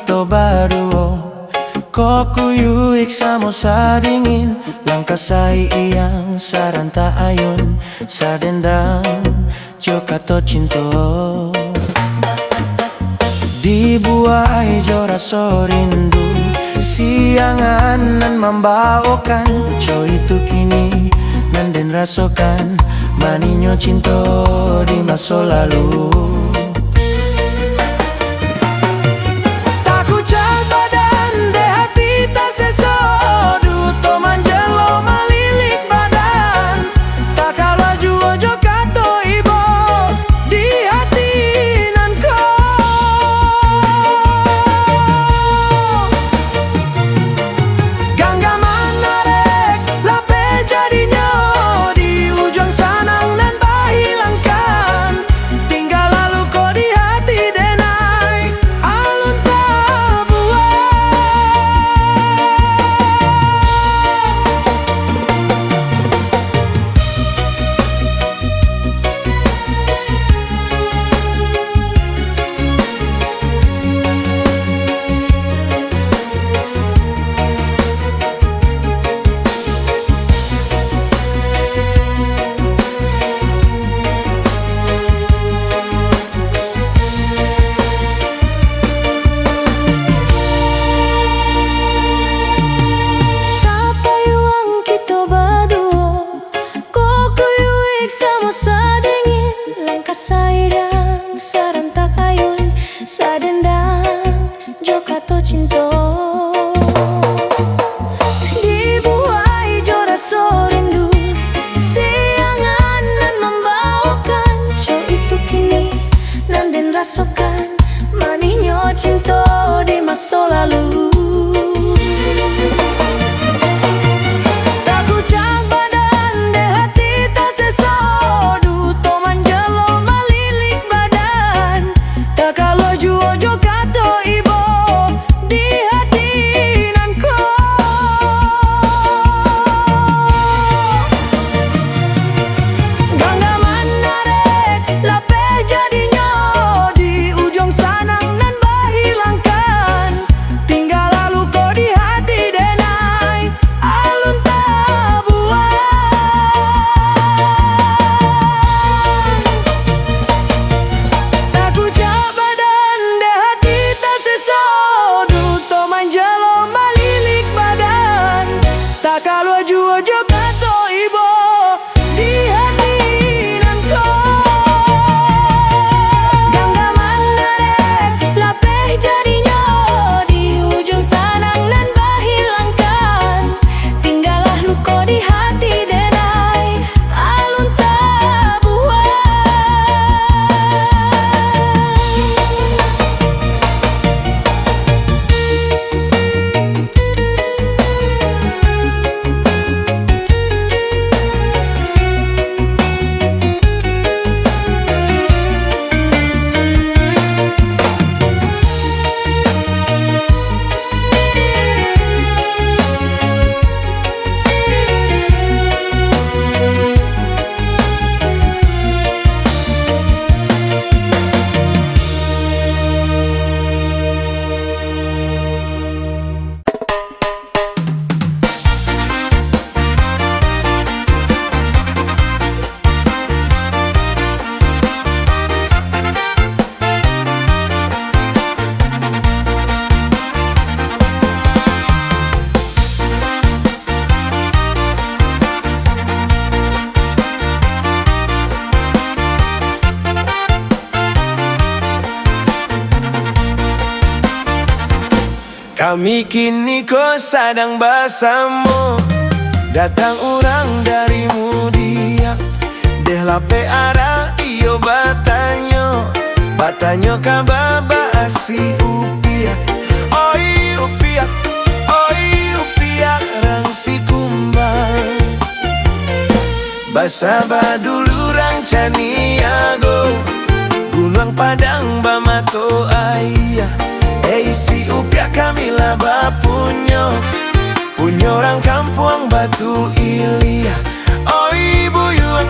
kita berdua. Kok kuyuik samo sadingin langkah sai iyang saranta ayun sadendang joka to cinta. Dibuai jora sorindu sianganan membawakan co itu kini nanden rasokan maninyo cinta di masa lalu. Sadendang joka to cinta. Dibuai jora sorindu sianganan membawakan co itu kini nanden rasokan maninyo cinta di masa lalu. Kalau jua joka to ibo di hati nanko. Genggaman narek lapeh jadinya di ujung sanang nan bahilangkan. Tinggallah luka di hati denai alun tabuan. Kami kini kau sedang bersama. Datang orang darimu dia deh lape ada iyo Batanya kabar basi upia. Oi upia rang si kumbang. Basaba dulu rang caniago Gunung Padang bamato ayah. Si upia kami lah bapunyo punya orang kampung Batu Ilia. Oi buyuang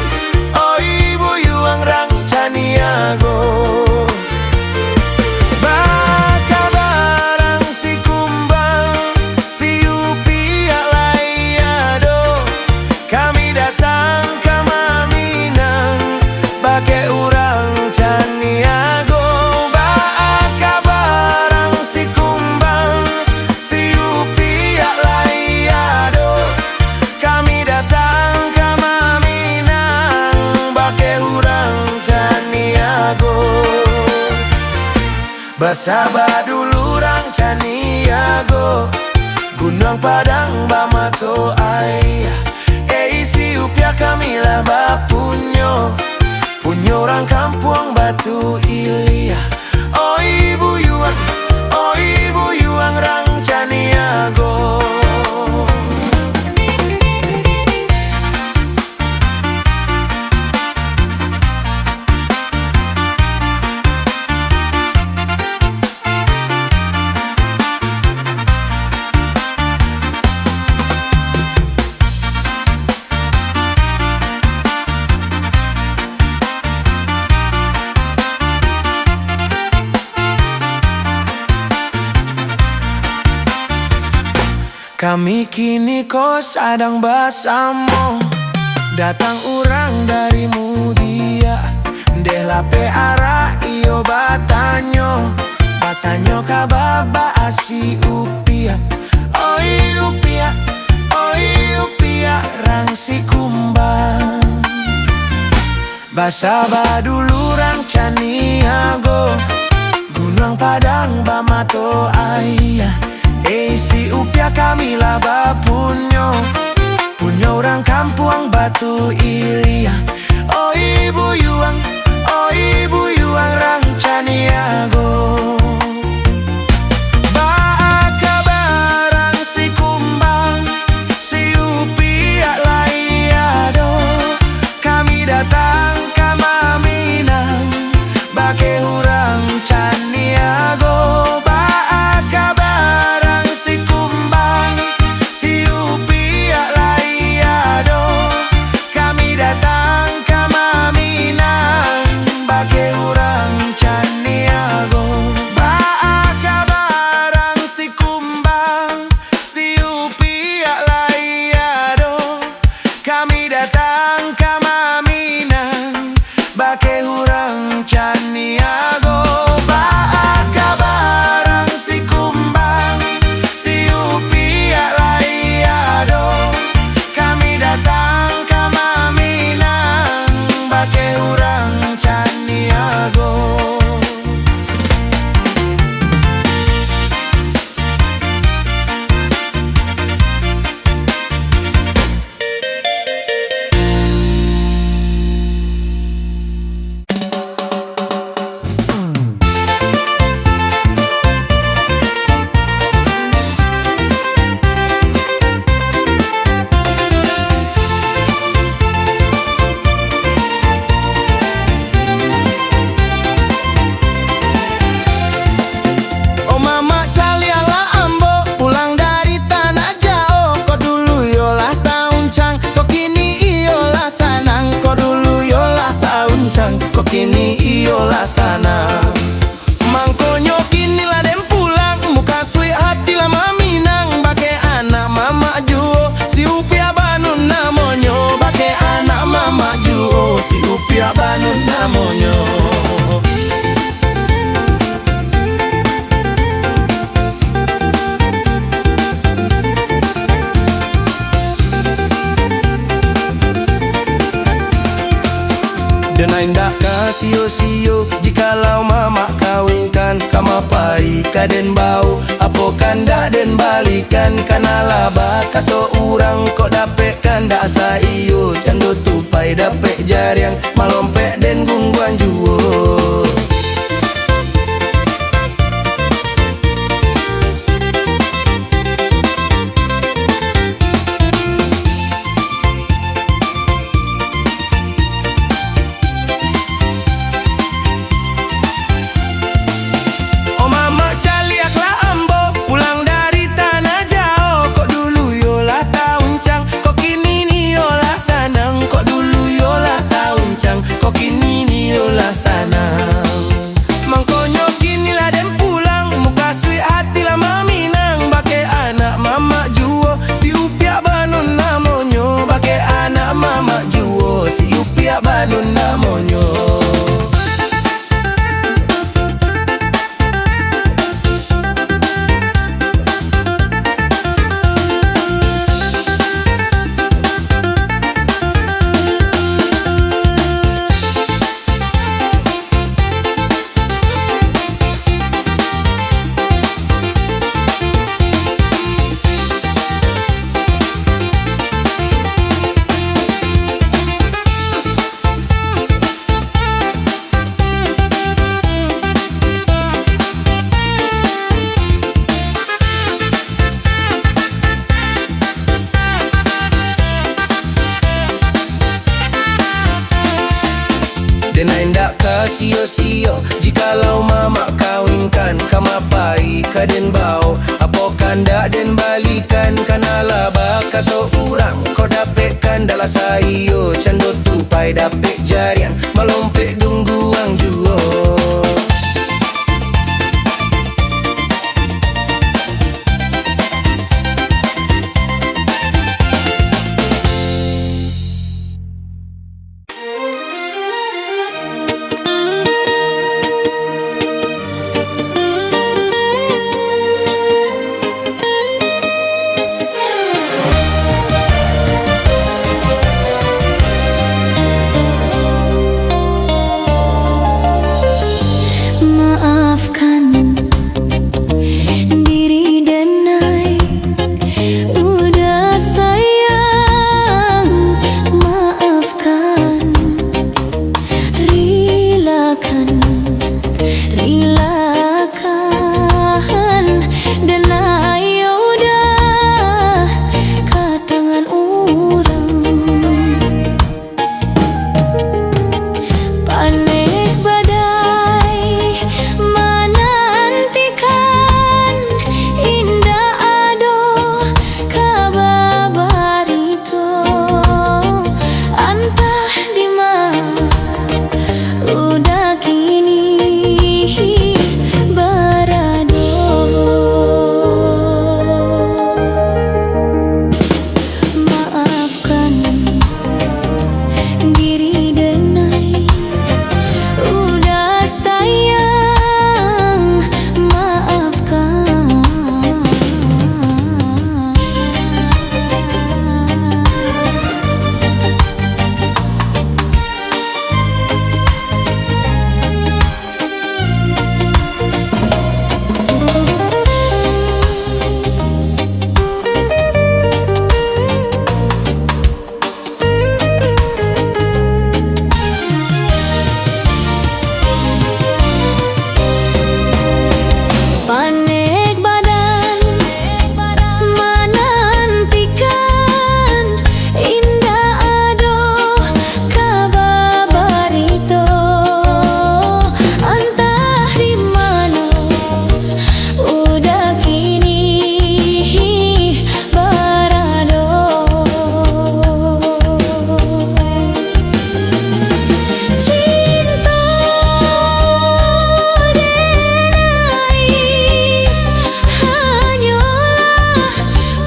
rang caniago. Bakabaran Basaba dulu rang caniago Gunung Padang bamato ay si upya kami lah bapunyo Punyo orang kampung Batu Ilia Oh ibu yuang rang caniago Kami kini kos adang basamo Datang orang dari Mudia Delape arah iyo batanyo Batanyo kababa asi upia Oi upia rang si kumbang Basaba dulu rang caniago Gunung Padang bamato ayah si upya kami lah bapunyo Punyo orang kampung Batu Ilia Oh ibu yuang rang caniago Baaka barang si kumbang Si upya laiado Kami datang ke Maminang Bake hurang caniago Kami datang ke Maminang Bake hurang caniago Baaka barang si kumbang Si upia laiado Kami datang ke Maminang Bake hurang caniago Kok kini iyo lah sana Mangkonyo kini lah dem pulang Muka sweet hati lah Maminang Bake anak mama juo Si upia banun namonyo Bake anak mama juo Si upia banun namonyo Denai ndak kasio-sio Jikalau mama kawinkan Kamapai kaden bau Apokan dak den balikan Kana laba kato urang Kok dapet kan dak sa iyo Cando tupai dapet jariang Malompek den gungguan juo sio-sio jikalau mama kawinkan kama pai kaden bau apo kanda den balikan kanala bakato urang ko dapetkan dala sayo cando tupai dapet jarian malompek dungguang juo. Maafkan diri Denai, udah sayang. Maafkan, relakan Denai, udah ke tangan orang. Panik badai menantikan indah ado kabar itu entah di mana udah kini berado. Maafkan diri Denai, udah sayang. Maafkan. Panik badan menantikan indah ado kabar itu entah di mana udah kini berado. Cinta Denai hanyalah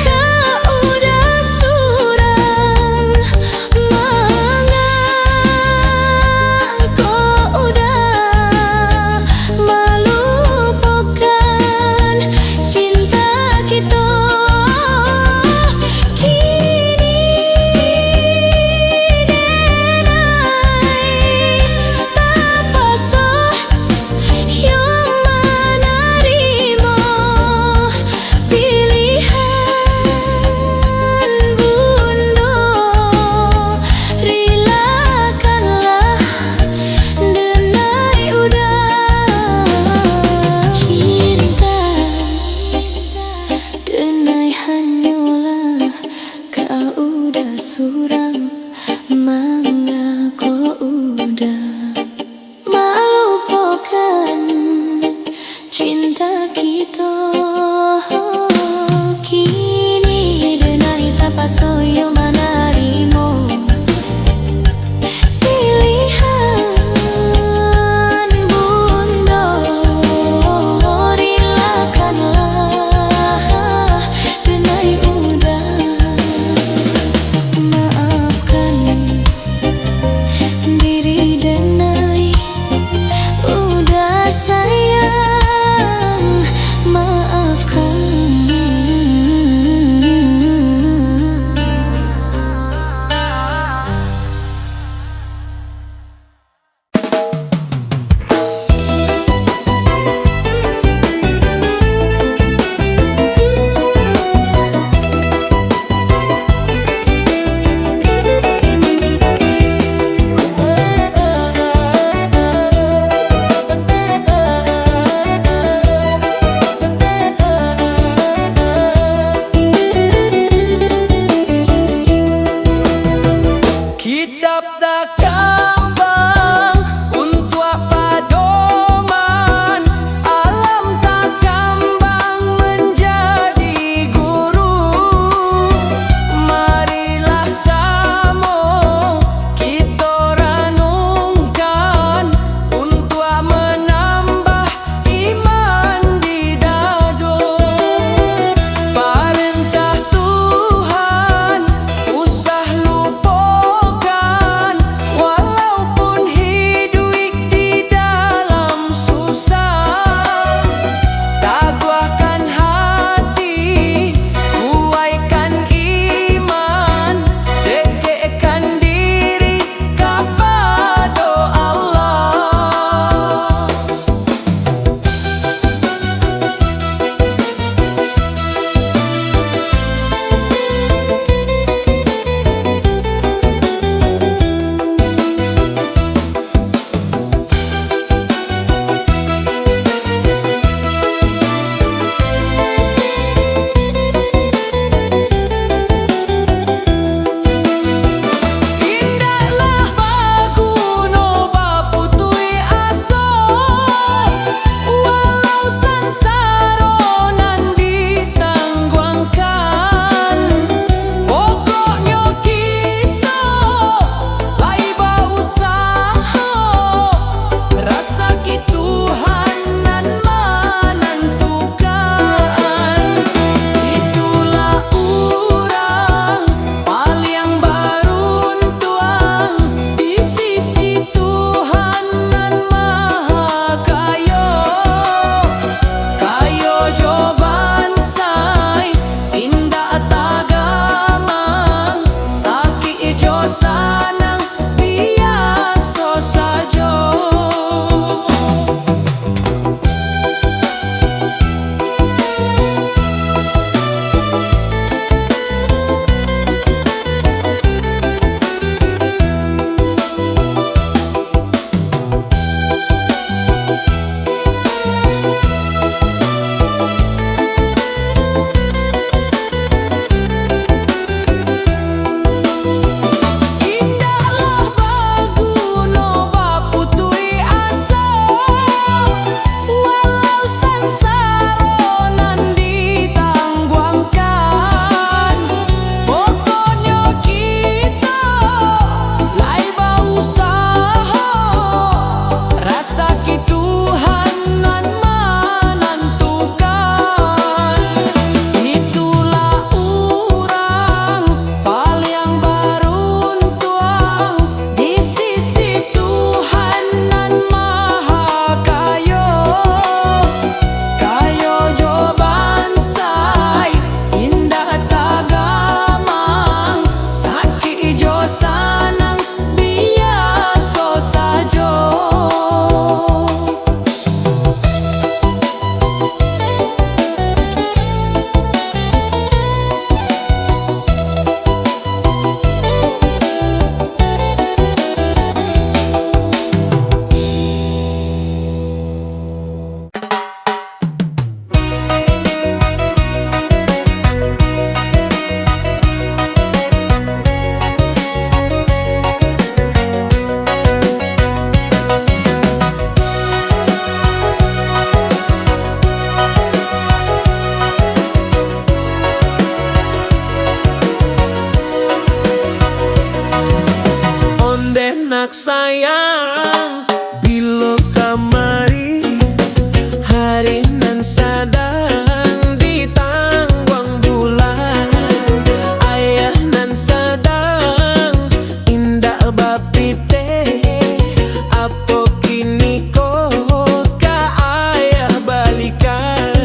kau udah surang, mengaku udah melupakan cinta kita. Kini Denai tak pasah yang menerima pilihan bunda. Relakanlah Denai, udah cinta Denai hanyalah kau udah surang, mengaku udah melupakan cinta kita. Kini Denai tak pasoyo menerima pilihan bunda. Relakanlah Denai, udah maafkan. sayang. Bilo kamari hari nan sadang ditangguang bulan, ayah nan sadang indah bapite, apo kini ko ka ayah balikan.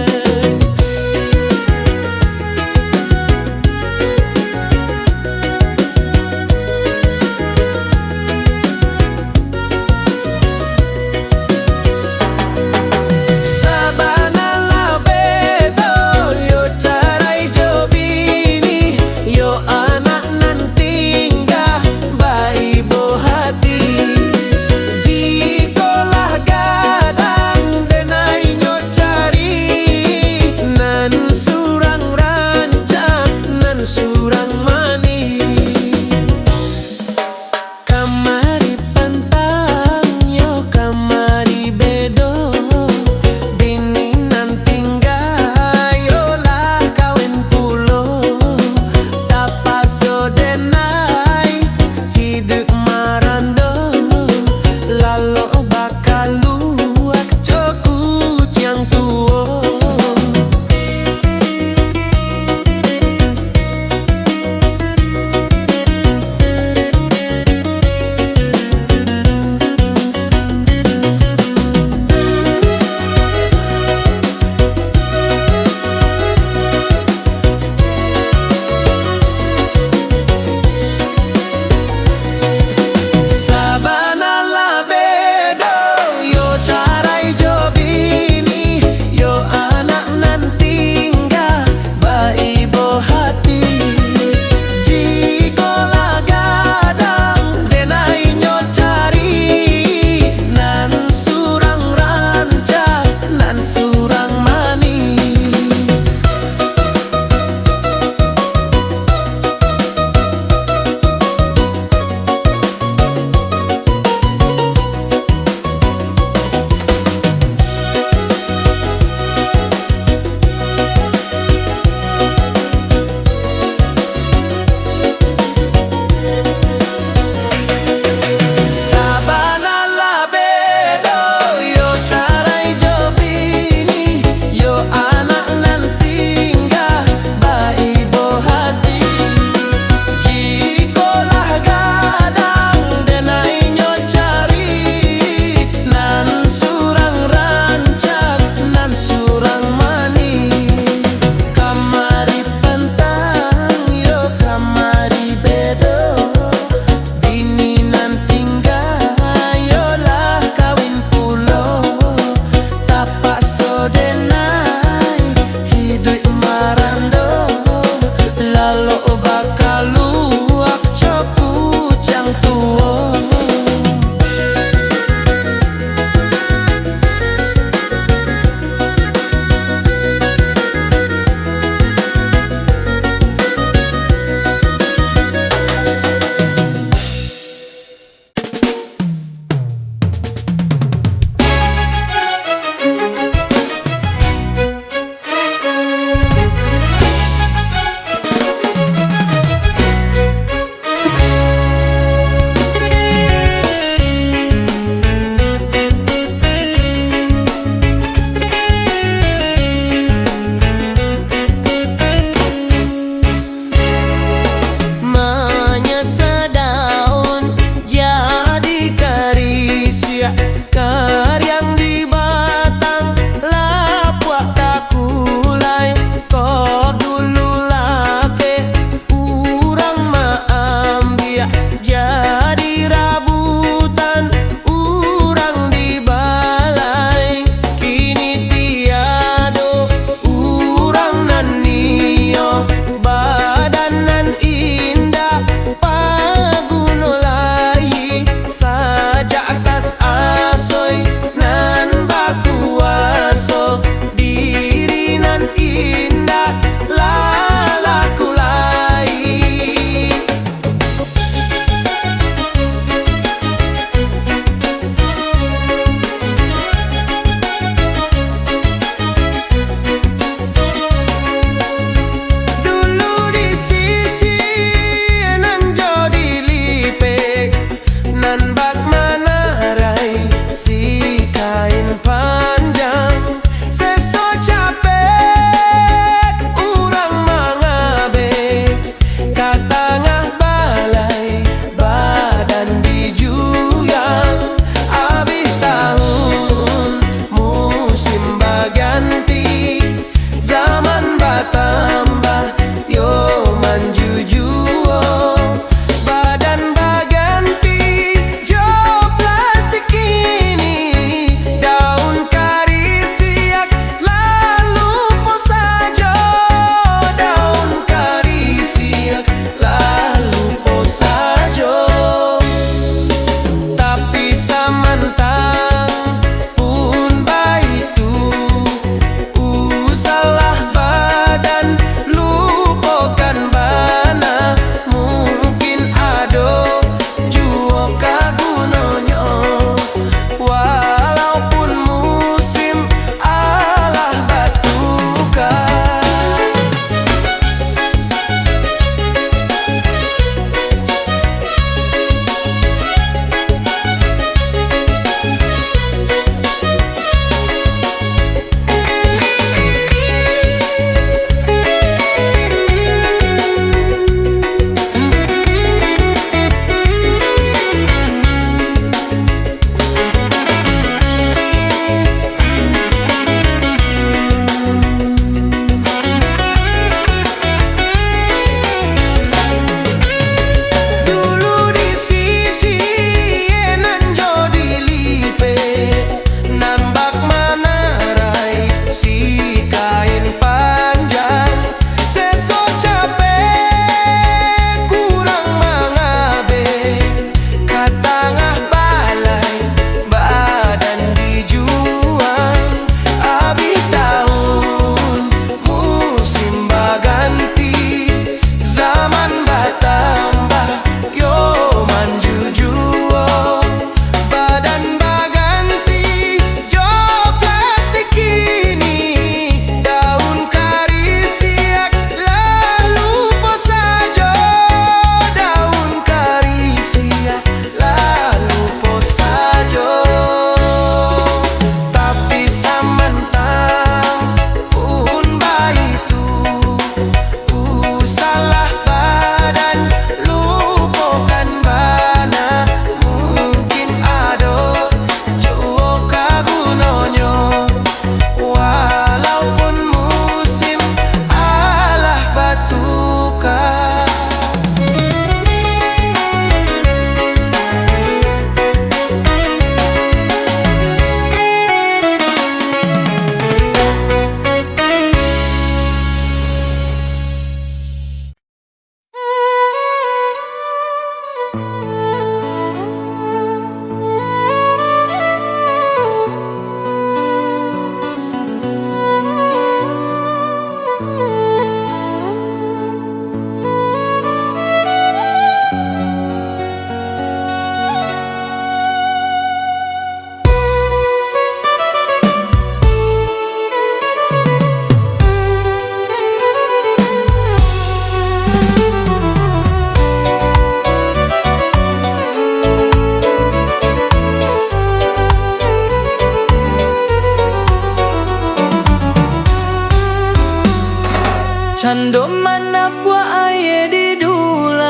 Cando mana buah aye di dulang,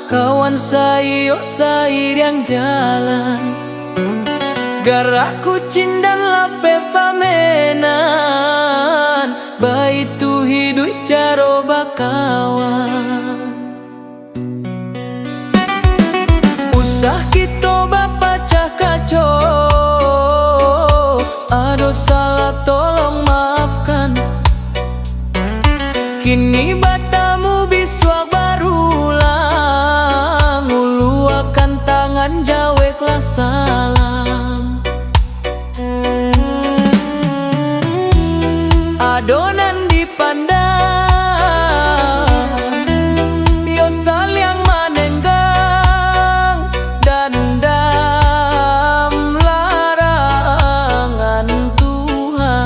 kawan sayo sair yang jalan. Garah kucing dan lape pamenan, baitu hidup caro bakawan. Usah kita bapacah kacau, ado salah tolong maafkan. Kini batamu biswa barulang, uluakan tangan jaweklah salam. Adonan dipandang, yo saling manenggang, dandam larangan Tuhan.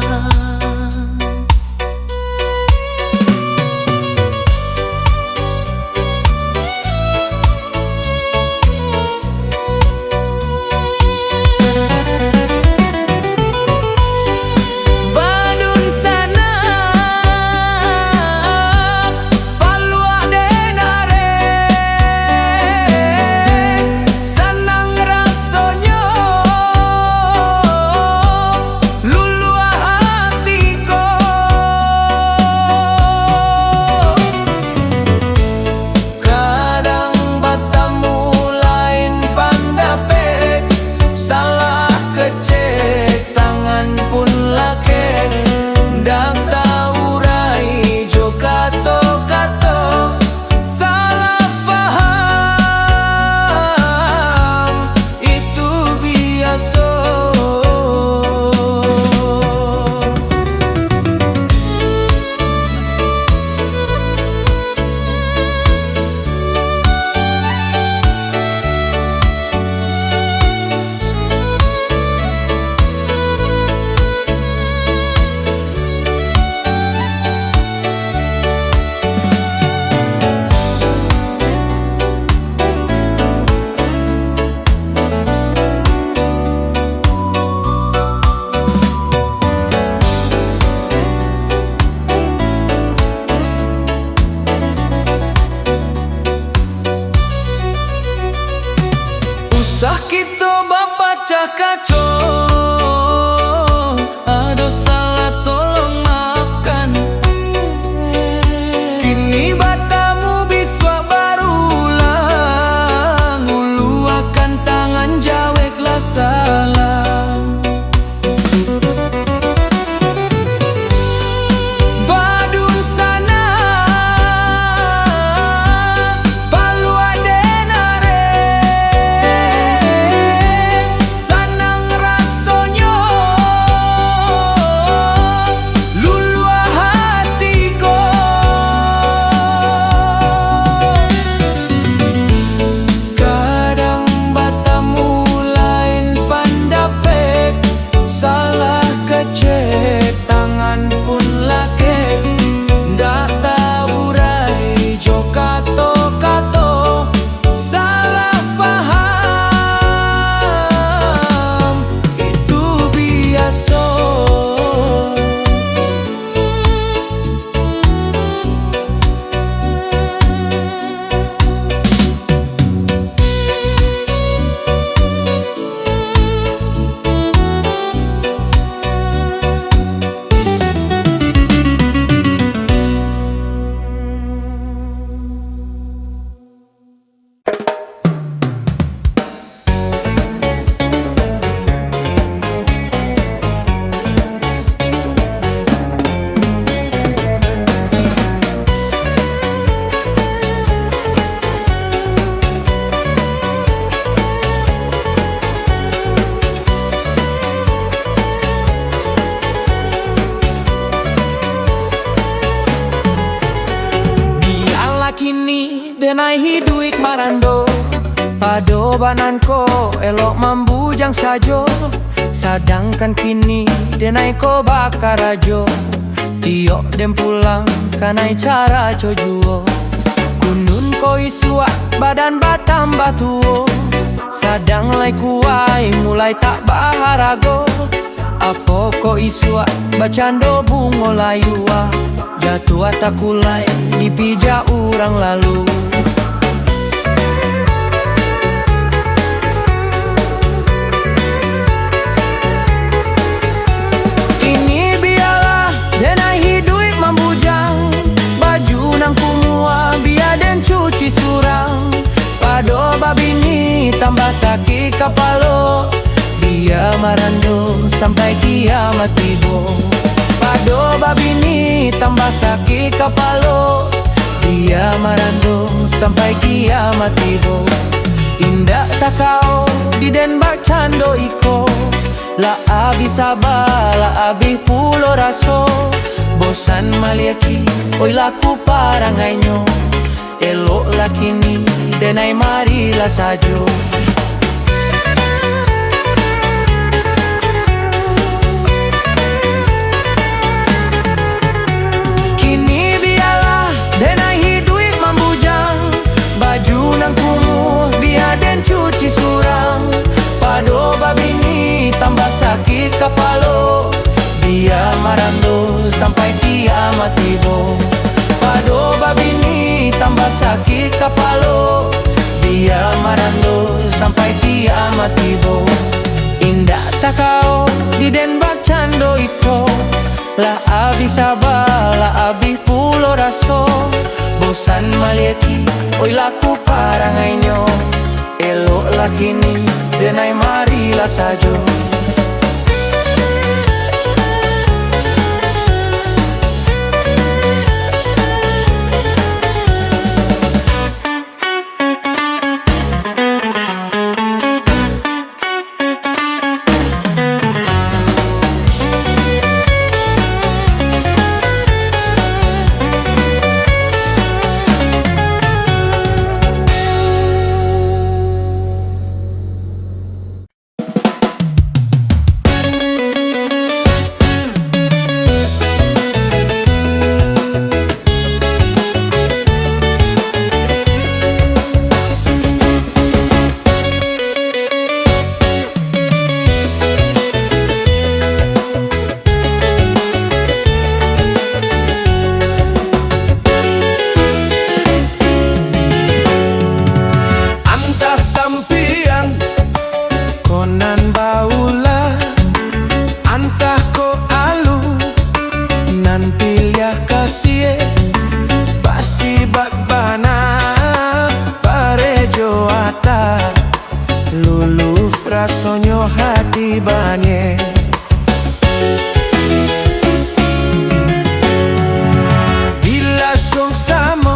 Usah kita bapacah kacau, ado salah tolong maafkan. Kini batamu biswa barulang, uluakan tangan jaweklah salam. Badun sana palua denare, sanang rasonyo lulua hatiko. Kadang batamu lain pandapek, salah kecek tangan pun lakek. Ndak tahu rai jo kato-kato, salah paham itu biasa. Biarlah kini denai hiduik marando, pado bananko elok mambujang sajo. Sedangkan kini denai ko bakarajo, tiok dem pulang kanai cara cojuo. Kunun ko isua badan batam batuo, sadang lai kuai mulai tak baharago. Apo ko isua bacando bungo layua, Tatua tak kulai dipija orang lalu. Ini biarlah denai hidup membujang, baju nang kumua biar den cuci surang. Pado babini tambah sakit kapalo, dia marando sampai kiamat tibo. Pado babini tambah sakit kapalo, dia marando sampai kiamat tibo. Indah tak kau di denbak cando iko, la abi sabah la abi pulo raso. Bosan maliaki oi laku parangainyo, elok lakini denai marilah sajo. Kini biarlah denai hidup membujang, baju nang kumuh biar den cuci surang. Pado babini tambah sakit kapalo, dia marando sampai kiamat tibo. Pado babini tambah sakit kapalo, dia marando sampai kiamat tibo. Indah tak kau di denbak cando iko, la abi sabah la abi pulo raso. Bosan maliaki oi laku parangainyo, elok lakini denai marilah sajo. Rasonyo hati banye, bila song samo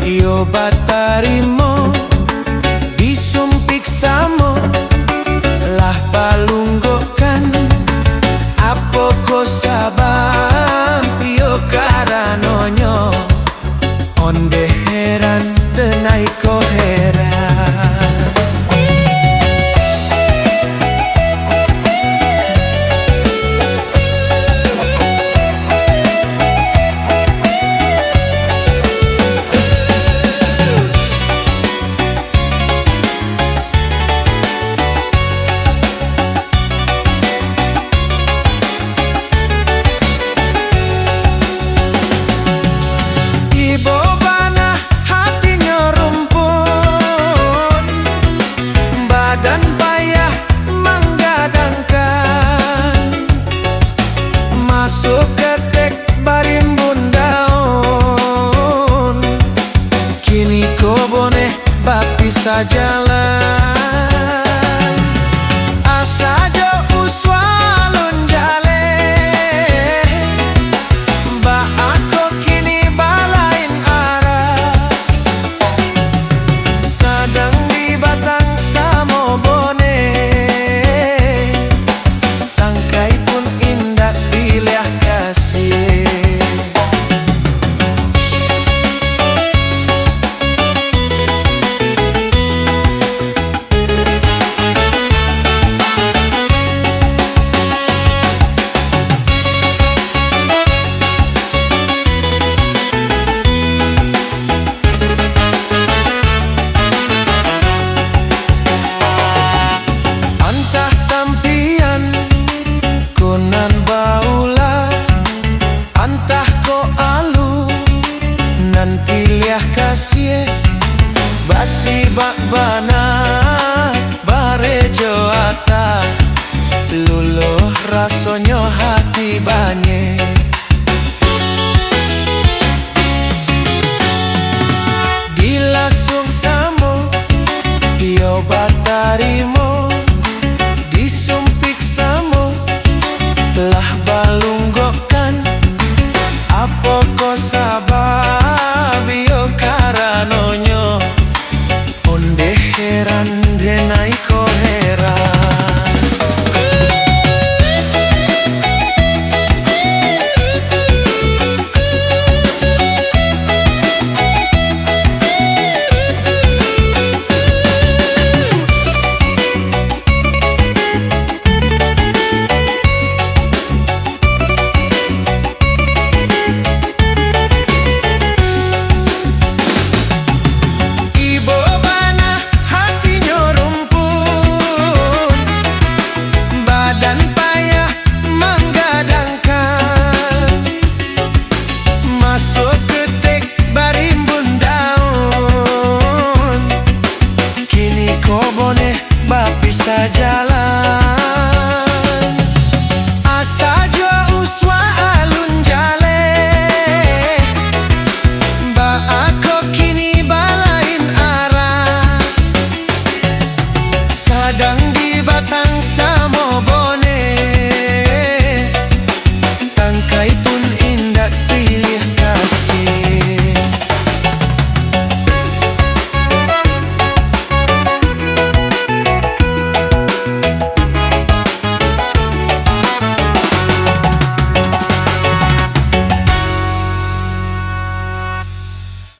iyo batarimo, disumpik samo lah palunggokan. Apo ko sabam iyo karanonyo, onde heran denai ko heran. Masuk ketek barimbun daun, kini ko boneh bapisa jalan. Asajo uswalun jale, ba ako kini balain arah. Sadang di batang samo boneh, tangkai pun indah pilih kasih. saja